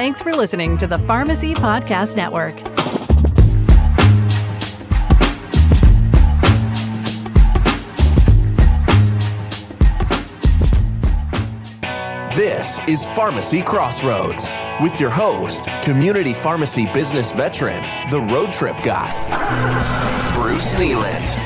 Thanks for listening to the Pharmacy Podcast Network. This is Pharmacy Crossroads with your host, community pharmacy business veteran, the road trip guy, Bruce Nealand.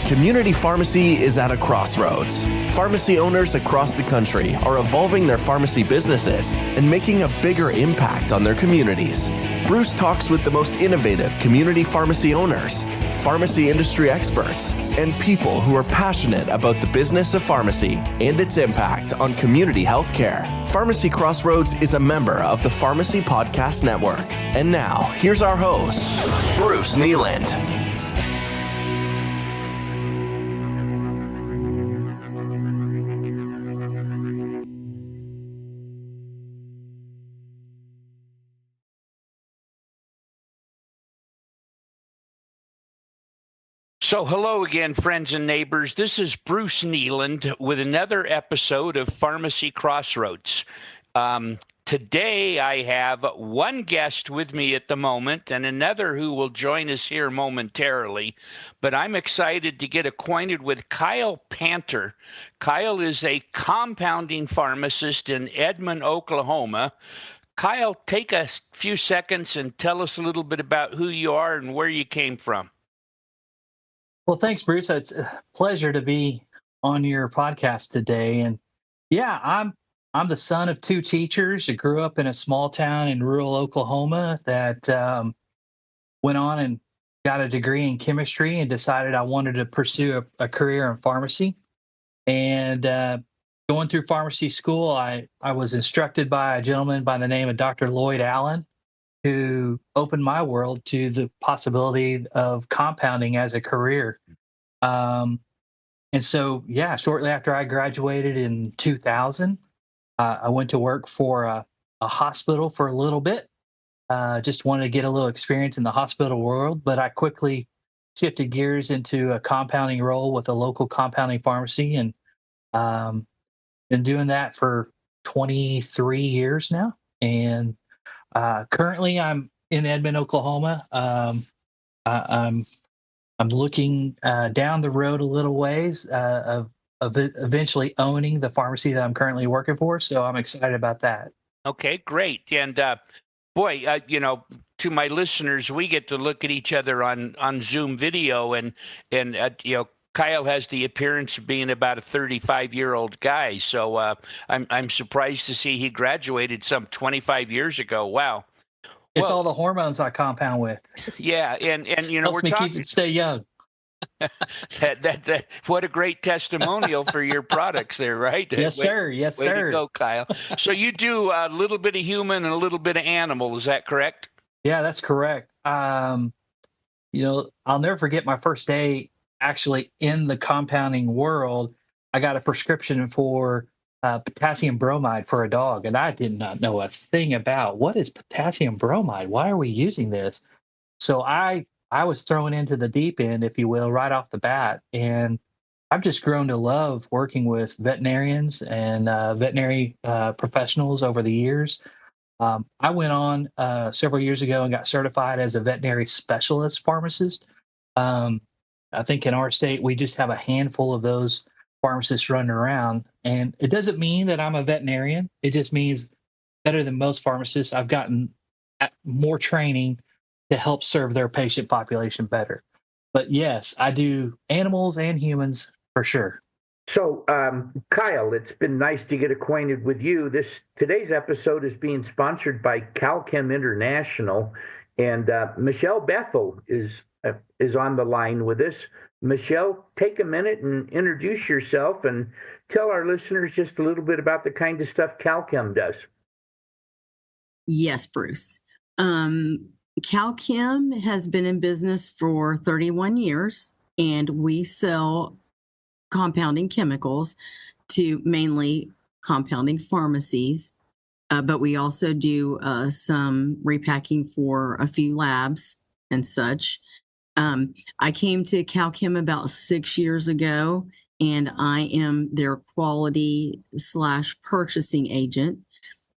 Community pharmacy is at a crossroads. Pharmacy owners across the country are evolving their pharmacy businesses and making a bigger impact on their communities. Bruce talks with the most innovative community pharmacy owners, pharmacy industry experts, and people who are passionate about the business of pharmacy and its impact on community healthcare. Pharmacy Crossroads is a member of the Pharmacy Podcast Network. And now, here's our host, Bruce Nealand. So hello again, friends and neighbors. This is Bruce Nealand with another episode of Pharmacy Crossroads. Today I have one guest with me at the moment and another who will join us here momentarily, but I'm excited to get acquainted with Kyle Panter. Kyle is a compounding pharmacist in Edmond, Oklahoma. Kyle, take a few seconds and tell us a little bit about who you are and where you came from. Well, thanks, Bruce. It's a pleasure to be on your podcast today. And yeah, I'm the son of two teachers. I grew up in a small town in rural Oklahoma that went on and got a degree in chemistry and decided I wanted to pursue a career in pharmacy. And going through pharmacy school, I was instructed by a gentleman by the name of Dr. Lloyd Allen, who opened my world to the possibility of compounding as a career. And so, yeah, shortly after I graduated in 2000, I went to work for a hospital for a little bit. Just wanted to get a little experience in the hospital world, but I quickly shifted gears into a compounding role with a local compounding pharmacy, and been doing that for 23 years now. And currently, I'm in Edmond, Oklahoma. I'm looking down the road a little ways of eventually owning the pharmacy that I'm currently working for. So I'm excited about that. Okay, great. And boy, to my listeners, we get to look at each other on Zoom video, and Kyle has the appearance of being about a 35-year-old guy. So I'm surprised to see he graduated some 25 years ago. Wow. It's all the hormones I compound with. Yeah, and helps we're me talking. Keep it stay young. that what a great testimonial for your products there, right? Yes, sir. Yes, way sir. To go, Kyle. So you do a little bit of human and a little bit of animal. Is that correct? Yeah, that's correct. I'll never forget my first day actually in the compounding world. I got a prescription for potassium bromide for a dog, and I did not know a thing about what is potassium bromide. Why are we using this? So I was thrown into the deep end, if you will, right off the bat, and I've just grown to love working with veterinarians and veterinary professionals over the years. I went on several years ago and got certified as a veterinary specialist pharmacist. I think in our state, we just have a handful of those pharmacists running around. And it doesn't mean that I'm a veterinarian. It just means better than most pharmacists, I've gotten more training to help serve their patient population better. But yes, I do animals and humans for sure. So, Kyle, it's been nice to get acquainted with you. Today's episode is being sponsored by CalChem International, and Michelle Bethel is on the line with us. Michelle, take a minute and introduce yourself and tell our listeners just a little bit about the kind of stuff CalChem does. Yes, Bruce. CalChem has been in business for 31 years, and we sell compounding chemicals to mainly compounding pharmacies, but we also do some repacking for a few labs and such. I came to CalChem about 6 years ago, and I am their quality/purchasing agent.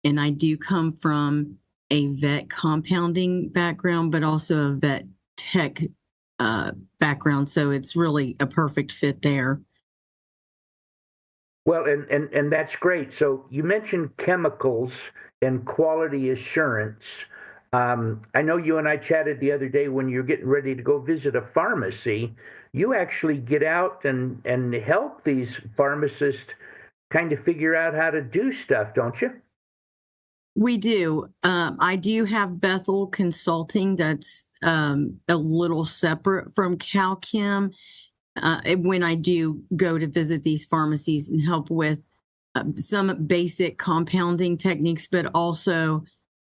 And I do come from a vet compounding background, but also a vet tech background. So it's really a perfect fit there. Well, and that's great. So you mentioned chemicals and quality assurance. I know you and I chatted the other day when you're getting ready to go visit a pharmacy. You actually get out and help these pharmacists kind of figure out how to do stuff, don't you? We do. I do have Bethel Consulting that's a little separate from CalChem. When I do go to visit these pharmacies and help with some basic compounding techniques, but also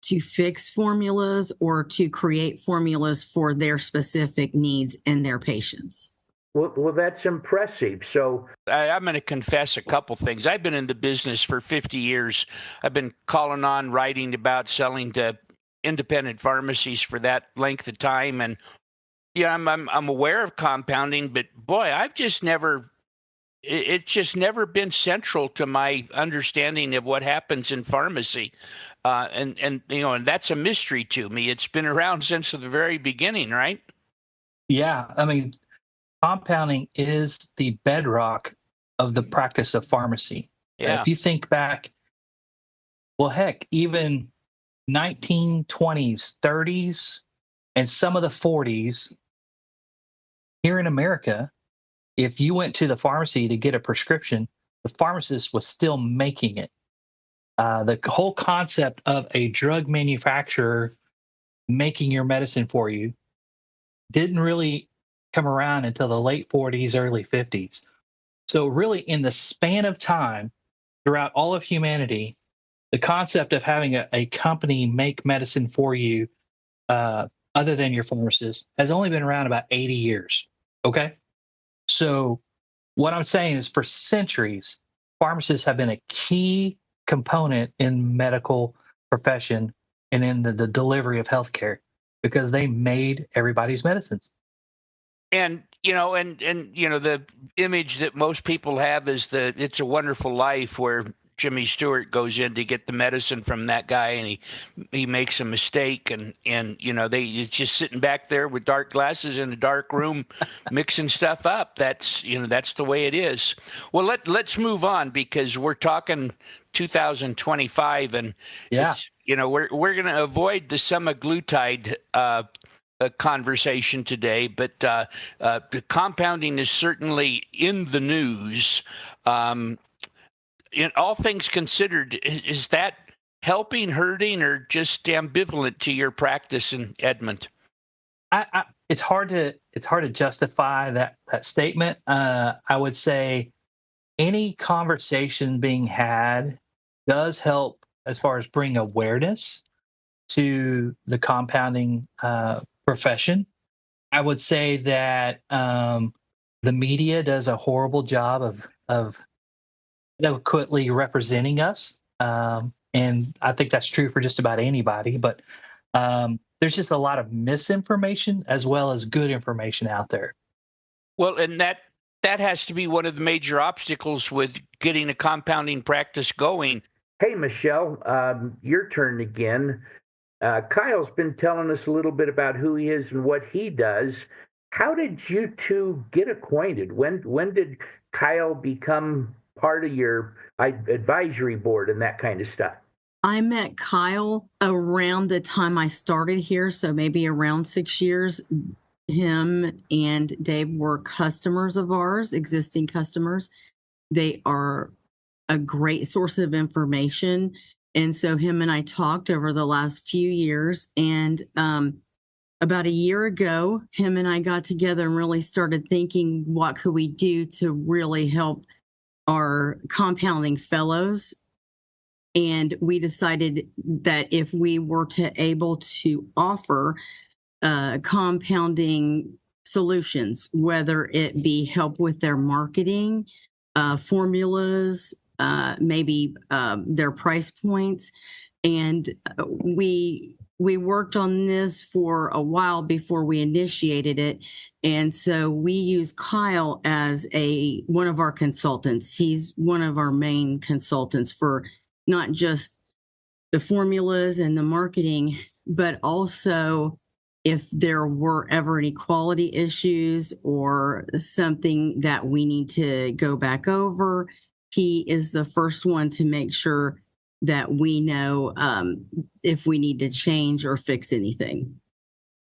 to fix formulas or to create formulas for their specific needs and their patients. Well, that's impressive. So I'm going to confess a couple things. I've been in the business for 50 years. I've been calling on, writing about, selling to independent pharmacies for that length of time. And yeah, I'm aware of compounding, but boy, it's just never been central to my understanding of what happens in pharmacy. And that's a mystery to me. It's been around since the very beginning, right? Yeah, I mean, compounding is the bedrock of the practice of pharmacy. Yeah. If you think back, well, heck, even 1920s, 30s, and some of the 40s here in America, if you went to the pharmacy to get a prescription, the pharmacist was still making it. The whole concept of a drug manufacturer making your medicine for you didn't really come around until the late 40s, early 50s. So really in the span of time throughout all of humanity, the concept of having a company make medicine for you other than your pharmacist has only been around about 80 years. Okay. So what I'm saying is for centuries, pharmacists have been a key component in medical profession and in the delivery of healthcare because they made everybody's medicines. And the image that most people have is the It's a Wonderful Life, where Jimmy Stewart goes in to get the medicine from that guy, and he makes a mistake, and he's just sitting back there with dark glasses in a dark room, mixing stuff up. That's the way it is. Well, let's move on, because we're talking 2025, and Yeah, we're going to avoid the semaglutide conversation today, but the compounding is certainly in the news. In all things considered, is that helping, hurting, or just ambivalent to your practice in Edmond? It's hard to justify that statement. I would say any conversation being had does help as far as bring awareness to the compounding profession. I would say that the media does a horrible job of adequately representing us, and I think that's true for just about anybody. But there's just a lot of misinformation as well as good information out there. Well, and that has to be one of the major obstacles with getting a compounding practice going. Hey, Michelle, your turn again. Kyle's been telling us a little bit about who he is and what he does. How did you two get acquainted? When did Kyle become part of your advisory board and that kind of stuff? I met Kyle around the time I started here, so maybe around 6 years. Him and Dave were customers of ours, existing customers. They are a great source of information. And so him and I talked over the last few years. And about a year ago, him and I got together and really started thinking, what could we do to really help our compounding fellows? And we decided that if we were able to offer compounding solutions, whether it be help with their marketing, formulas, maybe their price points. And we worked on this for a while before we initiated it. And so we use Kyle as one of our consultants. He's one of our main consultants for not just the formulas and the marketing, but also if there were ever any quality issues or something that we need to go back over, he is the first one to make sure that we know if we need to change or fix anything.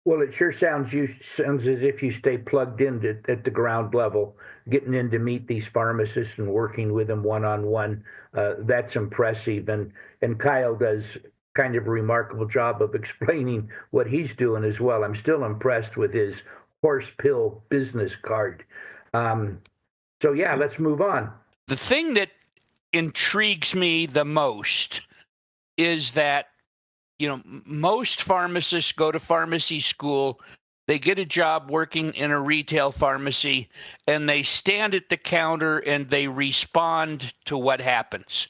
Well, it sure sounds as if you stay plugged in at the ground level, getting in to meet these pharmacists and working with them one-on-one. That's impressive. And Kyle does kind of a remarkable job of explaining what he's doing as well. I'm still impressed with his horse pill business card. So yeah, let's move on. The thing that intrigues me the most is that, you know, most pharmacists go to pharmacy school, they get a job working in a retail pharmacy, and they stand at the counter and they respond to what happens.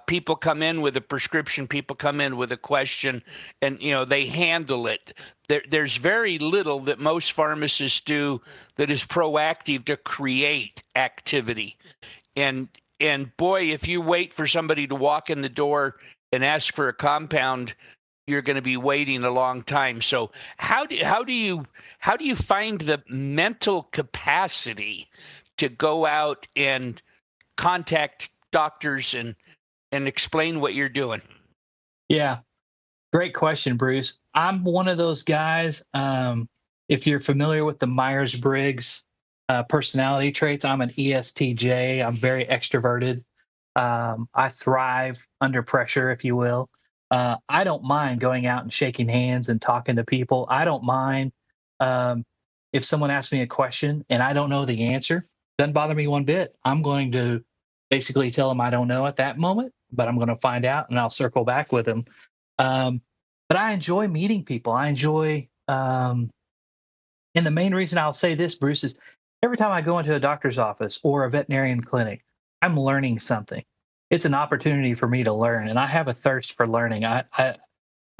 People come in with a prescription, people come in with a question, and, you know, they handle it. There's very little that most pharmacists do that is proactive to create activity. And boy, if you wait for somebody to walk in the door and ask for a compound, you're going to be waiting a long time. So how do you find the mental capacity to go out and contact doctors and explain what you're doing? Yeah, great question, Bruce. I'm one of those guys. If you're familiar with the Myers-Briggs personality traits, I'm an ESTJ. I'm very extroverted. I thrive under pressure, if you will. I don't mind going out and shaking hands and talking to people. I don't mind if someone asks me a question and I don't know the answer. Doesn't bother me one bit. I'm going to basically tell them I don't know at that moment, but I'm going to find out and I'll circle back with them. But I enjoy meeting people. I enjoy, and the main reason I'll say this, Bruce, is every time I go into a doctor's office or a veterinarian clinic, I'm learning something. It's an opportunity for me to learn, and I have a thirst for learning. I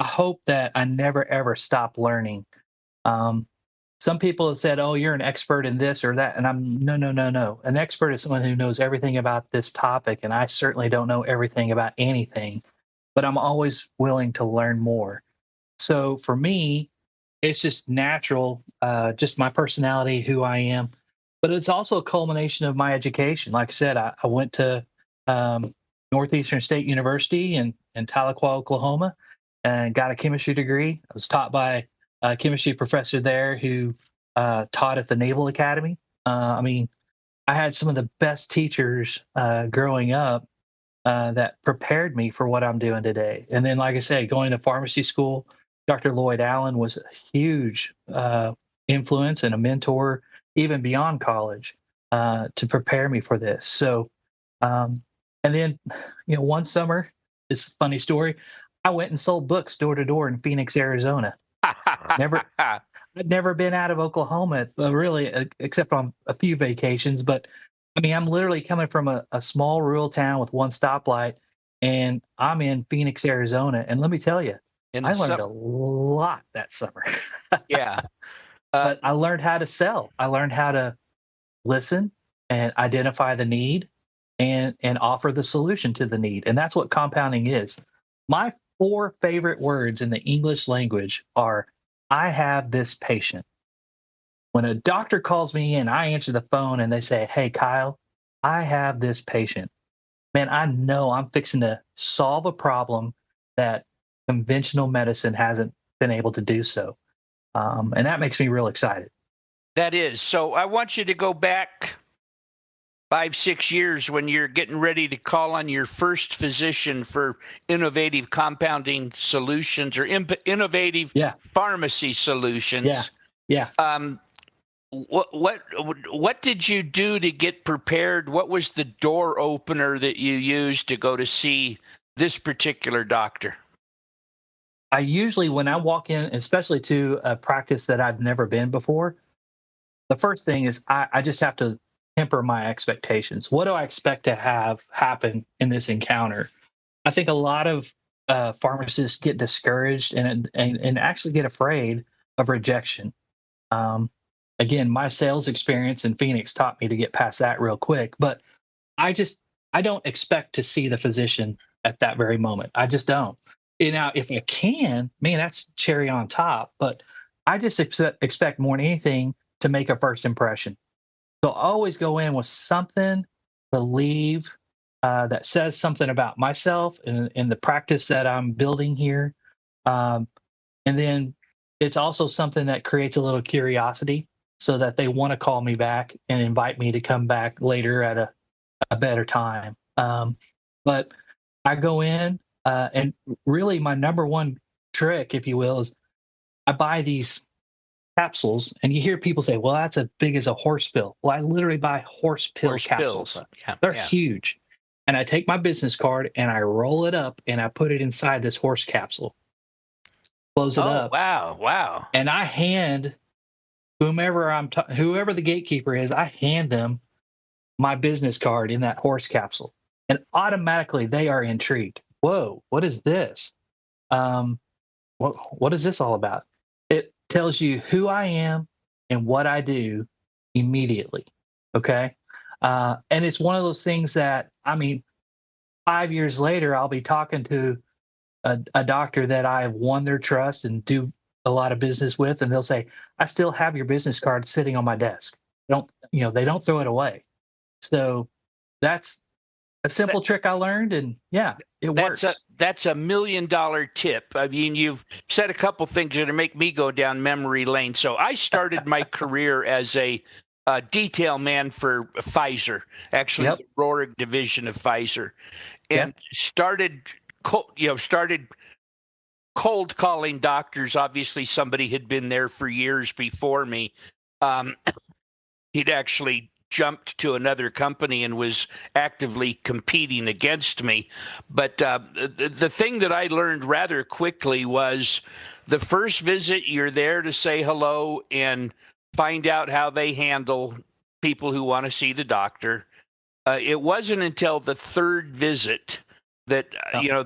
hope that I never ever stop learning. Some people have said, "Oh, you're an expert in this or that," and I'm no. An expert is someone who knows everything about this topic, and I certainly don't know everything about anything, but I'm always willing to learn more. So for me, it's just natural, just my personality, who I am. But it's also a culmination of my education. Like I said, I went to Northeastern State University in Tahlequah, Oklahoma, and got a chemistry degree. I was taught by a chemistry professor there who taught at the Naval Academy. I mean, I had some of the best teachers growing up that prepared me for what I'm doing today. And then, like I said, going to pharmacy school, Dr. Lloyd Allen was a huge influence and a mentor, even beyond college, to prepare me for this. So, and then, you know, one summer, this funny story, I went and sold books door to door in Phoenix, Arizona. I'd never been out of Oklahoma, really, except on a few vacations. But I mean, I'm literally coming from a small rural town with one stoplight, and I'm in Phoenix, Arizona. And let me tell you, I learned a lot that summer. Yeah. But I learned how to sell. I learned how to listen and identify the need and offer the solution to the need. And that's what compounding is. My 4 favorite words in the English language are, I have this patient. When a doctor calls me in, I answer the phone and they say, hey, Kyle, I have this patient. Man, I know I'm fixing to solve a problem that conventional medicine hasn't been able to do so. And that makes me real excited. That is. So I want you to go back 5-6 years when you're getting ready to call on your first physician for innovative compounding solutions or innovative pharmacy solutions. Yeah. What did you do to get prepared? What was the door opener that you used to go to see this particular doctor? I usually, when I walk in, especially to a practice that I've never been before, the first thing is I just have to temper my expectations. What do I expect to have happen in this encounter? I think a lot of pharmacists get discouraged and actually get afraid of rejection. Again, my sales experience in Phoenix taught me to get past that real quick, but I don't expect to see the physician at that very moment. I just don't. Now, if I can, man, that's cherry on top. But I just expect more than anything to make a first impression. So I always go in with something to leave that says something about myself and the practice that I'm building here. Um, and then it's also something that creates a little curiosity so that they want to call me back and invite me to come back later at a better time. But I go in, and really my number one trick, if you will, is I buy these capsules, and you hear people say, well, that's as big as a horse pill. Well, I literally buy horse pill Horse capsules. pills. Yeah, They're yeah. huge. And I take my business card and I roll it up and I put it inside this horse capsule, close it up, Wow. and I hand whoever the gatekeeper is, I hand them my business card in that horse capsule, and automatically they are intrigued. Whoa, what is this? What is this all about? It tells you who I am and what I do immediately. Okay. And it's one of those things that, I mean, 5 years later, I'll be talking to a doctor that I've won their trust and do a lot of business with, and they'll say, I still have your business card sitting on my desk. They don't throw it away. So that's a simple trick I learned, and yeah, it works. That's $1 million tip. I mean, you've said a couple things that make me go down memory lane. So I started my career as a detail man for Pfizer, actually the Rohrig division of Pfizer, and started cold calling doctors. Obviously, somebody had been there for years before me. He'd actually jumped to another company and was actively competing against me. But the thing that I learned rather quickly was the first visit, you're there to say hello and find out how they handle people who want to see the doctor. It wasn't until the third visit that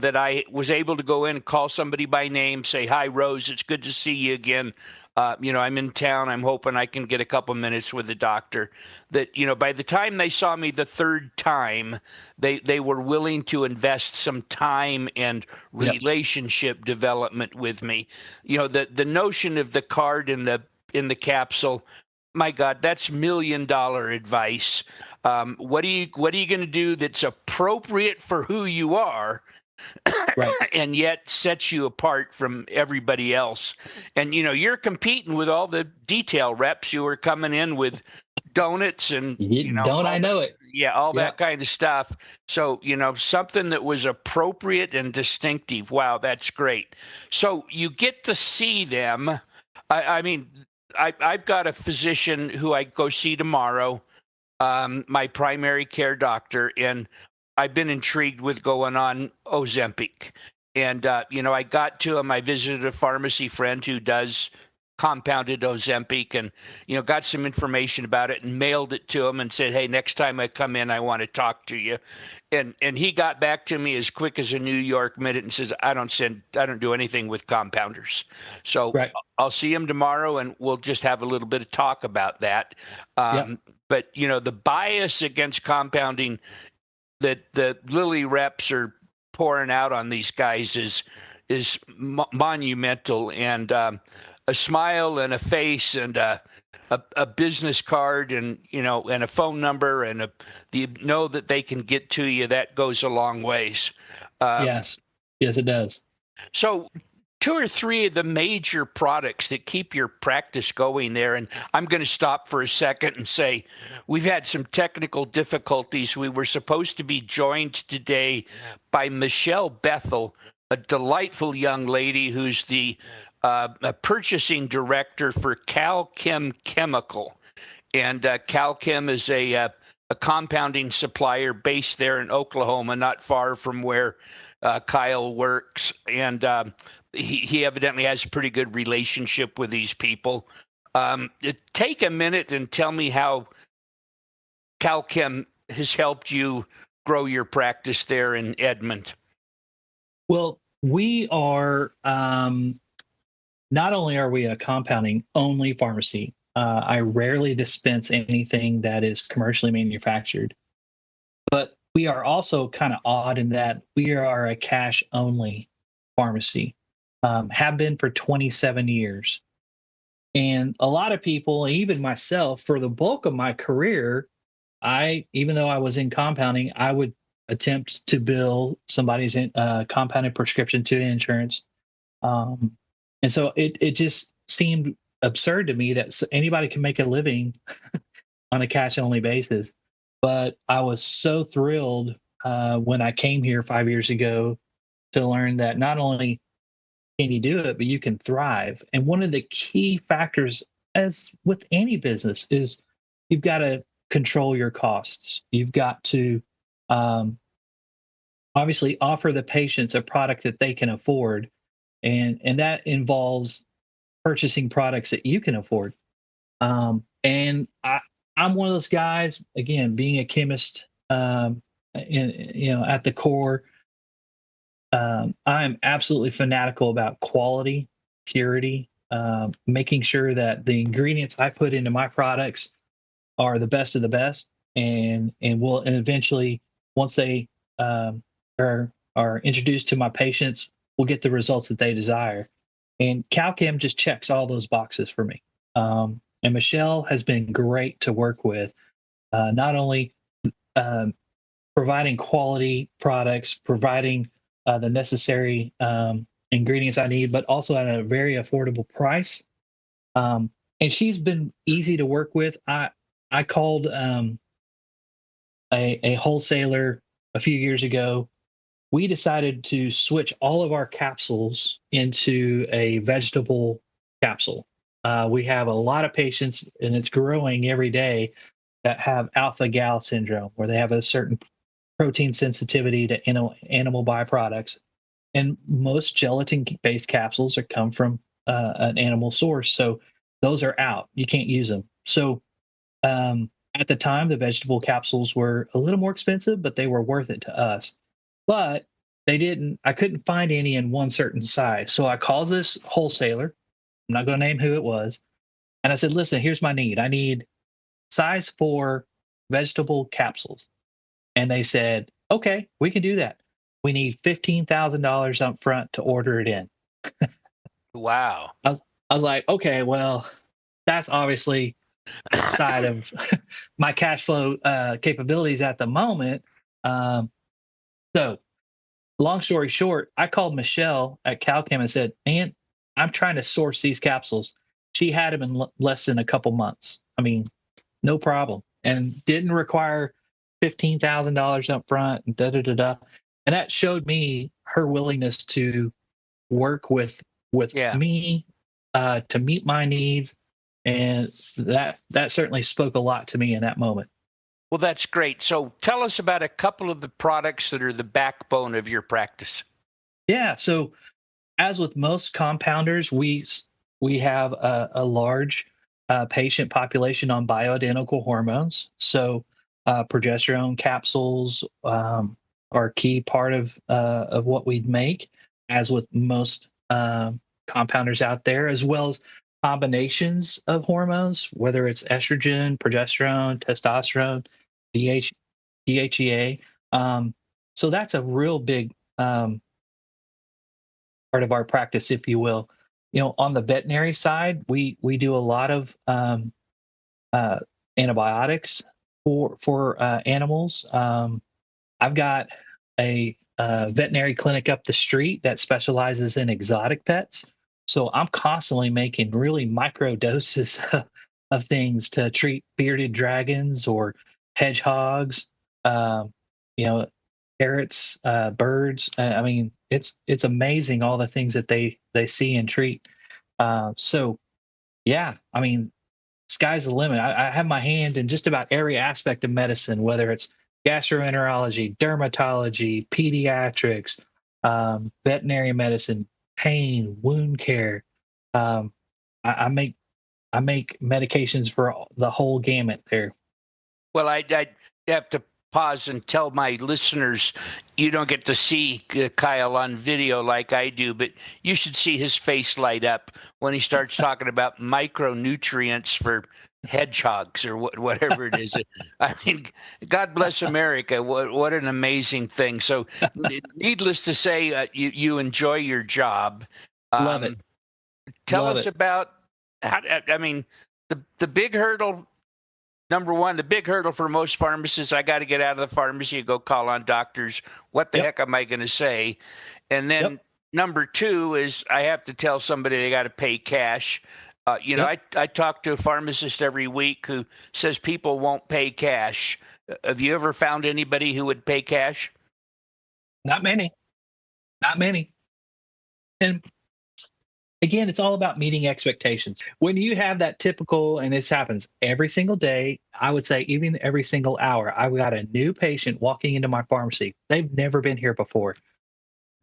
that I was able to go in and call somebody by name, say, hi, Rose, it's good to see you again. I'm in town. I'm hoping I can get a couple minutes with the doctor. That, by the time they saw me the third time, they were willing to invest some time and relationship development with me. The notion of the card in the capsule, my God, that's $1 million advice. What are you going to do that's appropriate for who you are, right, and yet sets you apart from everybody else? And you're competing with all the detail reps who are coming in with donuts and I know it? Yeah, all that kind of stuff. So something that was appropriate and distinctive. Wow, that's great. So you get to see them. I mean, I've got a physician who I go see tomorrow, my primary care doctor, and I've been intrigued with going on Ozempic. And, I got to him. I visited a pharmacy friend who does compounded Ozempic and, got some information about it and mailed it to him and said, hey, next time I come in, I want to talk to you. And he got back to me as quick as a New York minute and says, I don't do anything with compounders. So I'll see him tomorrow and we'll just have a little bit of talk about that. But, the bias against compounding that the Lilly reps are pouring out on these guys is monumental. And a smile and a face and a business card and, and a phone number and that they can get to you, that goes a long ways. Yes, it does. So 2 or 3 of the major products that keep your practice going there. And I'm going to stop for a second and say we've had some technical difficulties. We were supposed to be joined today by Michelle Bethel, a delightful young lady who's the a purchasing director for Calchem Chemical. And Calchem is a compounding supplier based there in Oklahoma, not far from where Kyle works. And he evidently has a pretty good relationship with these people. Take a minute and tell me how Calchem has helped you grow your practice there in Edmond. Well, we are not only are we a compounding only pharmacy, I rarely dispense anything that is commercially manufactured, but we are also kind of odd in that we are a cash only pharmacy, have been for 27 years. And a lot of people, even myself, for the bulk of my career, even though I was in compounding, I would attempt to bill somebody's compounded prescription to insurance. And so it just seemed absurd to me that anybody can make a living on a cash only basis. But I was so thrilled when I came here 5 years ago to learn that not only can you do it, but you can thrive. And one of the key factors, as with any business, is you've got to control your costs. You've got to obviously offer the patients a product that they can afford, and that involves purchasing products that you can afford. And I'm one of those guys, again, being a chemist, at the core. I'm absolutely fanatical about quality, purity, making sure that the ingredients I put into my products are the best of the best, and eventually, once they are introduced to my patients, will get the results that they desire. And CalChem just checks all those boxes for me. And Michelle has been great to work with, not only providing quality products, providing the necessary ingredients I need, but also at a very affordable price. And she's been easy to work with. I called a wholesaler a few years ago. We decided to switch all of our capsules into a vegetable capsule. We have a lot of patients, and it's growing every day, that have alpha-gal syndrome, where they have a certain protein sensitivity to animal byproducts. And most gelatin-based capsules come from an animal source. So those are out. You can't use them. So at the time, the vegetable capsules were a little more expensive, but they were worth it to us. But I couldn't find any in one certain size. So I called this wholesaler. I'm not going to name who it was. And I said, listen, here's my need. I need size 4 vegetable capsules. And they said, okay, we can do that. We need $15,000 up front to order it in. Wow. I was like, okay, well, that's obviously outside of my cash flow capabilities at the moment. So long story short, I called Michelle at CalChem and said, man, I'm trying to source these capsules. She had them in less than a couple months. I mean, no problem. And didn't require $15,000 up front and And that showed me her willingness to work with me to meet my needs. And that certainly spoke a lot to me in that moment. Well, that's great. So tell us about a couple of the products that are the backbone of your practice. Yeah. So as with most compounders, we have a large patient population on bioidentical hormones. So progesterone capsules are a key part of what we make, as with most compounders out there, as well as combinations of hormones, whether it's estrogen, progesterone, testosterone, DHEA. So that's a real big part of our practice, if you will. On the veterinary side, we do a lot of antibiotics for animals. I've got a veterinary clinic up the street that specializes in exotic pets. So I'm constantly making really micro doses of things to treat bearded dragons or hedgehogs, parrots, birds. I mean, it's amazing all the things that they see and treat. So yeah, I mean, sky's the limit. I have my hand in just about every aspect of medicine, whether it's gastroenterology, dermatology, pediatrics, veterinary medicine, pain, wound care. I make medications for the whole gamut there. Well, I have to pause and tell my listeners, you don't get to see Kyle on video like I do, but you should see his face light up when he starts talking about micronutrients for hedgehogs or whatever it is. I mean, God bless America. What an amazing thing. So, needless to say, you enjoy your job. Love it. Tell Love us it. about how. I mean, the big hurdle. Number one, the big hurdle for most pharmacists, I got to get out of the pharmacy and go call on doctors. What the Yep. heck am I going to say? And then number two is I have to tell somebody they got to pay cash. I talk to a pharmacist every week who says people won't pay cash. Have you ever found anybody who would pay cash? Not many. Not many. And again, it's all about meeting expectations. When you have that typical, and this happens every single day, I would say even every single hour, I've got a new patient walking into my pharmacy. They've never been here before.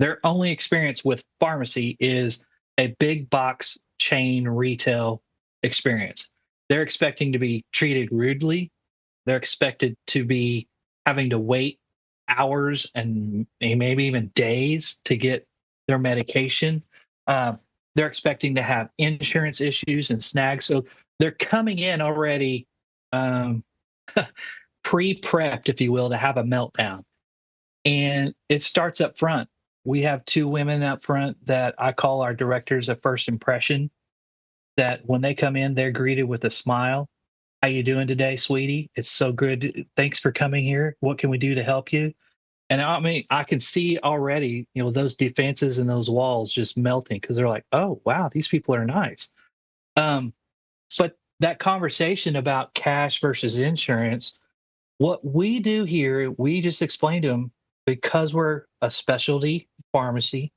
Their only experience with pharmacy is a big box chain retail experience. They're expecting to be treated rudely. They're expected to be having to wait hours and maybe even days to get their medication. They're expecting to have insurance issues and snags. So they're coming in already pre-prepped, if you will, to have a meltdown. And it starts up front. We have two women up front that I call our directors of first impression, that when they come in, they're greeted with a smile. How you doing today, sweetie? It's so good. Thanks for coming here. What can we do to help you? And I mean, I can see already, those defenses and those walls just melting because they're like, oh, wow, these people are nice. But that conversation about cash versus insurance, what we do here, we just explain to them, because we're a specialty pharmacy,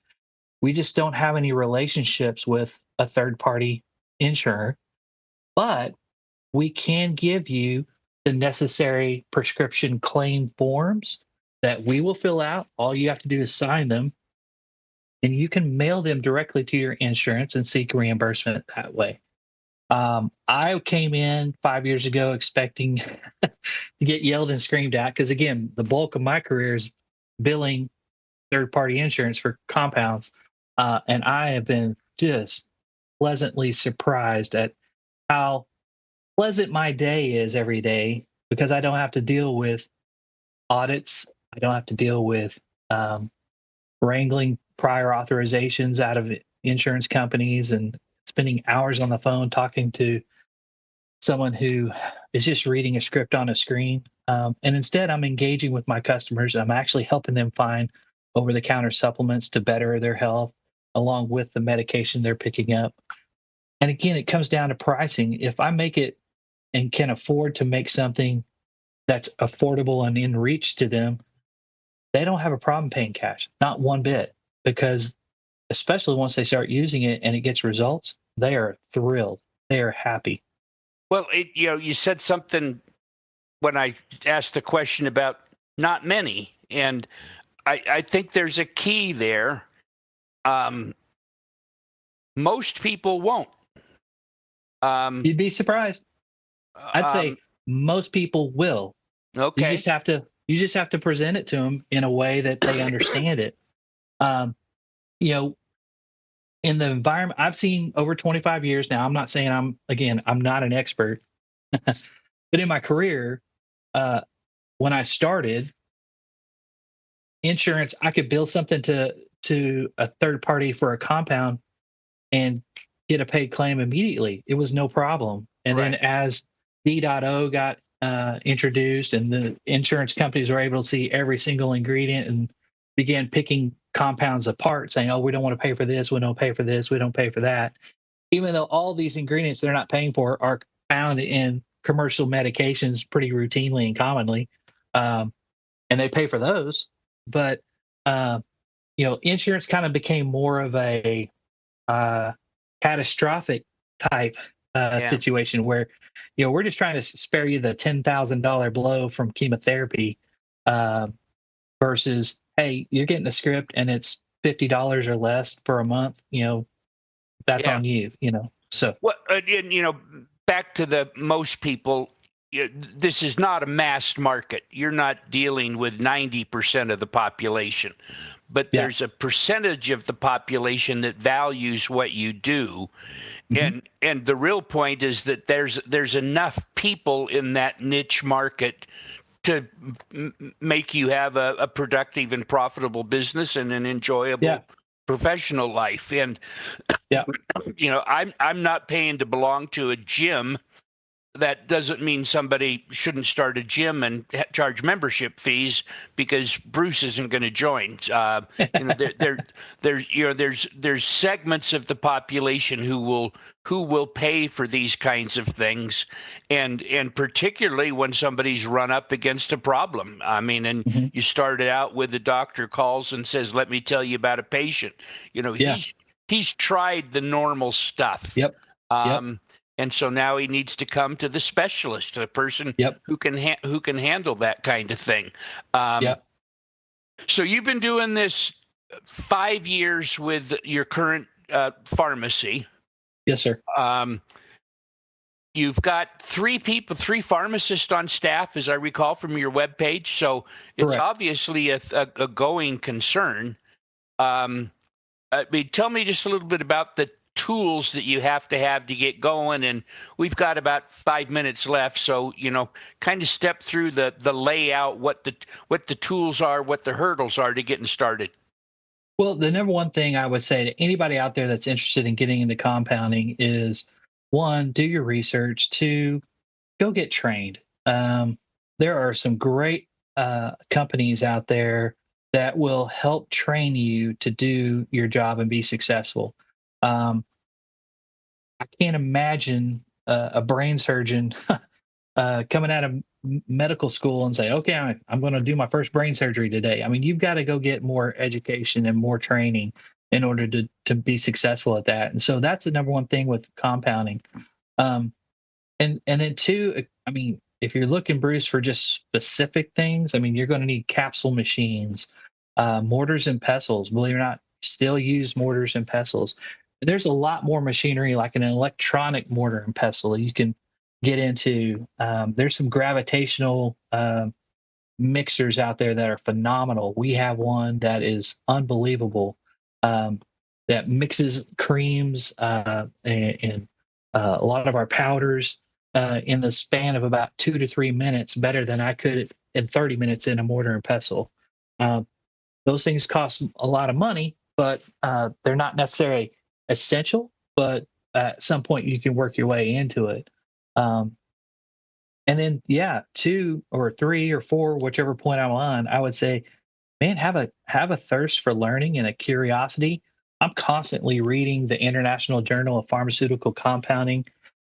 we just don't have any relationships with a third party insurer, but we can give you the necessary prescription claim forms that we will fill out. All you have to do is sign them, and you can mail them directly to your insurance and seek reimbursement that way. I came in 5 years ago expecting to get yelled and screamed at because, again, the bulk of my career is billing third-party insurance for compounds, and I have been just pleasantly surprised at how pleasant my day is every day because I don't have to deal with audits. I don't have to deal with wrangling prior authorizations out of insurance companies and spending hours on the phone talking to someone who is just reading a script on a screen. And instead, I'm engaging with my customers. I'm actually helping them find over-the-counter supplements to better their health, along with the medication they're picking up. And again, it comes down to pricing. If I make it and can afford to make something that's affordable and in reach to them, they don't have a problem paying cash, not one bit, because especially once they start using it and it gets results, they are thrilled. They are happy. Well, you said something when I asked the question about not many, and I think there's a key there. Most people won't. You'd be surprised. I'd say most people will. Okay. You just have to present it to them in a way that they understand it. In the environment I've seen over 25 years now, I'm not saying I'm not an expert, but in my career, when I started insurance, I could bill something to a third party for a compound and get a paid claim immediately. It was no problem. And then as D.O got introduced and the insurance companies were able to see every single ingredient and began picking compounds apart, saying, oh, we don't want to pay for this, we don't pay for this, we don't pay for that. Even though all these ingredients they're not paying for are found in commercial medications pretty routinely and commonly, and they pay for those. But, insurance kind of became more of a catastrophic type situation where, we're just trying to spare you the $10,000 blow from chemotherapy versus, hey, you're getting a script and it's $50 or less for a month. That's on you. So back to the most people. this is not a mass market. You're not dealing with 90% of the population, but there's a percentage of the population that values what you do. And the real point is that there's enough people in that niche market to make you have a productive and profitable business and an enjoyable professional life. And I'm not paying to belong to a gym. That doesn't mean somebody shouldn't start a gym and charge membership fees because Bruce isn't going to join. There's segments of the population who will pay for these kinds of things, and particularly when somebody's run up against a problem. I mean, and you started out with the doctor calls and says, "Let me tell you about a patient." He's tried the normal stuff. And so now he needs to come to the specialist, a person who can handle that kind of thing. So you've been doing this 5 years with your current pharmacy. Yes, sir. You've got three pharmacists on staff, as I recall from your webpage. So it's obviously a going concern. Tell me just a little bit about the tools that you have to get going, and we've got about 5 minutes left, so kind of step through the layout, what the tools are, what the hurdles are to getting started. Well, the number one thing I would say to anybody out there that's interested in getting into compounding is, one, do your research. Two, go get trained. There are some great companies out there that will help train you to do your job and be successful. I can't imagine a brain surgeon coming out of medical school and say, "Okay, I'm going to do my first brain surgery today." I mean, you've got to go get more education and more training in order to be successful at that. And so that's the number one thing with compounding. And then two, I mean, if you're looking, Bruce, for just specific things, I mean, you're going to need capsule machines, mortars and pestles. Believe it or not, still use mortars and pestles. There's a lot more machinery, like an electronic mortar and pestle, you can get into. There's some gravitational mixers out there that are phenomenal. We have one that is unbelievable, that mixes creams and a lot of our powders in the span of about 2 to 3 minutes, better than I could in 30 minutes in a mortar and pestle. Those things cost a lot of money, but they're not necessarily essential, but at some point you can work your way into it. And then, 2 or 3 or 4, whichever point I'm on, I would say, man, have a thirst for learning and a curiosity. I'm constantly reading the International Journal of Pharmaceutical Compounding.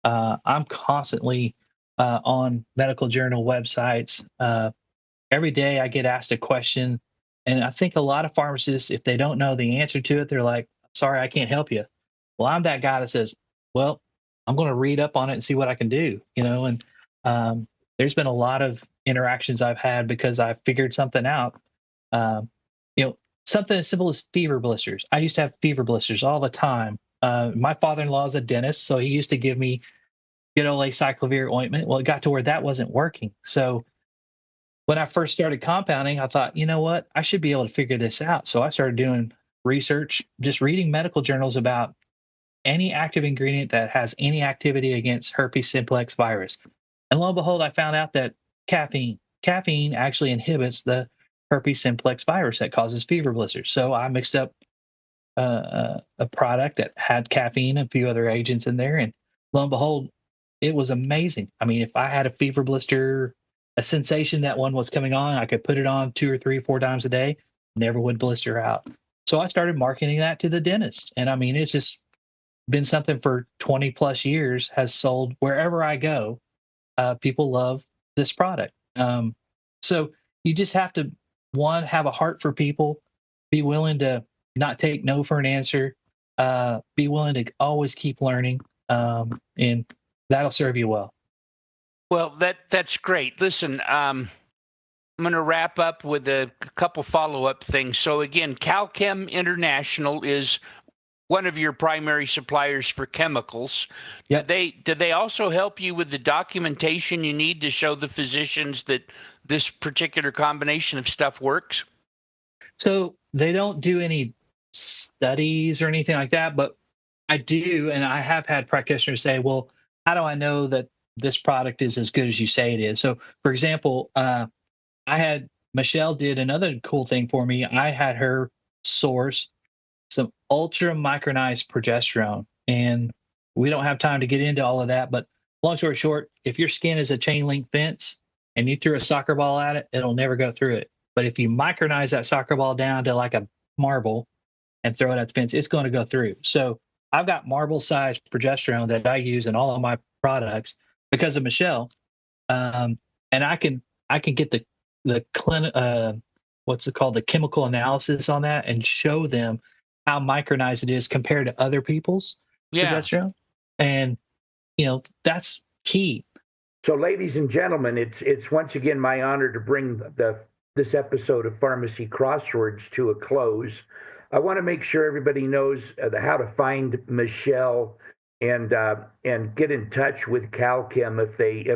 I'm constantly on medical journal websites. Every day I get asked a question, and I think a lot of pharmacists, if they don't know the answer to it, they're like, "Sorry, I can't help you." Well, I'm that guy that says, "Well, I'm going to read up on it and see what I can do." And there's been a lot of interactions I've had because I figured something out. Something as simple as fever blisters. I used to have fever blisters all the time. My father-in-law is a dentist, so he used to give me good old acyclovir ointment. Well, it got to where that wasn't working. So when I first started compounding, I thought, you know what? I should be able to figure this out. So I started doing research, just reading medical journals about any active ingredient that has any activity against herpes simplex virus. And lo and behold, I found out that caffeine actually inhibits the herpes simplex virus that causes fever blisters. So I mixed up a product that had caffeine and a few other agents in there, and lo and behold, it was amazing. I mean, if I had a fever blister, a sensation that one was coming on, I could put it on 2 or 3 or 4 times a day, never would blister out. So I started marketing that to the dentist. And I mean, it's just been something for 20 plus years, has sold wherever I go. People love this product. So you just have to, one, have a heart for people, be willing to not take no for an answer, be willing to always keep learning, and that'll serve you well. Well, that's great. Listen, I'm going to wrap up with a couple follow-up things. So again, Calchem International is one of your primary suppliers for chemicals. Yep. Did they also help you with the documentation you need to show the physicians that this particular combination of stuff works? So they don't do any studies or anything like that, but I do, and I have had practitioners say, well, how do I know that this product is as good as you say it is? So, for example, Michelle did another cool thing for me. I had her source some ultra micronized progesterone, and we don't have time to get into all of that, but long story short, if your skin is a chain link fence and you threw a soccer ball at it, it'll never go through it. But if you micronize that soccer ball down to like a marble and throw it at the fence, it's going to go through. So I've got marble sized progesterone that I use in all of my products because of Michelle. And I can get the chemical analysis on that and show them how micronized it is compared to other people's progesterone. And, that's key. So, ladies and gentlemen, it's once again my honor to bring this episode of Pharmacy Crossroads to a close. I want to make sure everybody knows how to find Michelle and get in touch with CalChem if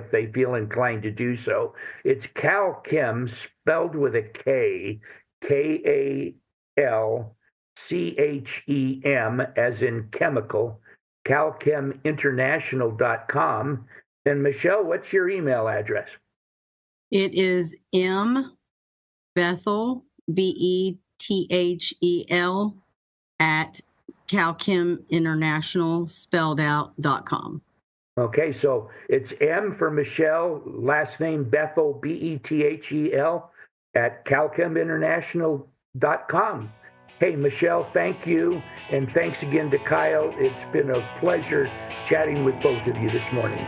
they feel inclined to do so. It's CalChem spelled with a K, KALCHEM, as in chemical, calcheminternational.com. And Michelle, what's your email address? It is mbethel, BETHEL, at calcheminternational, spelled out.com. Okay, so it's M for Michelle, last name Bethel, BETHEL, at calcheminternational.com. Hey, Michelle, thank you. And thanks again to Kyle. It's been a pleasure chatting with both of you this morning.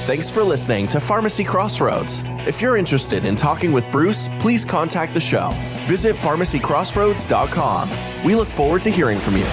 Thanks for listening to Pharmacy Crossroads. If you're interested in talking with Bruce, please contact the show. Visit pharmacycrossroads.com. We look forward to hearing from you.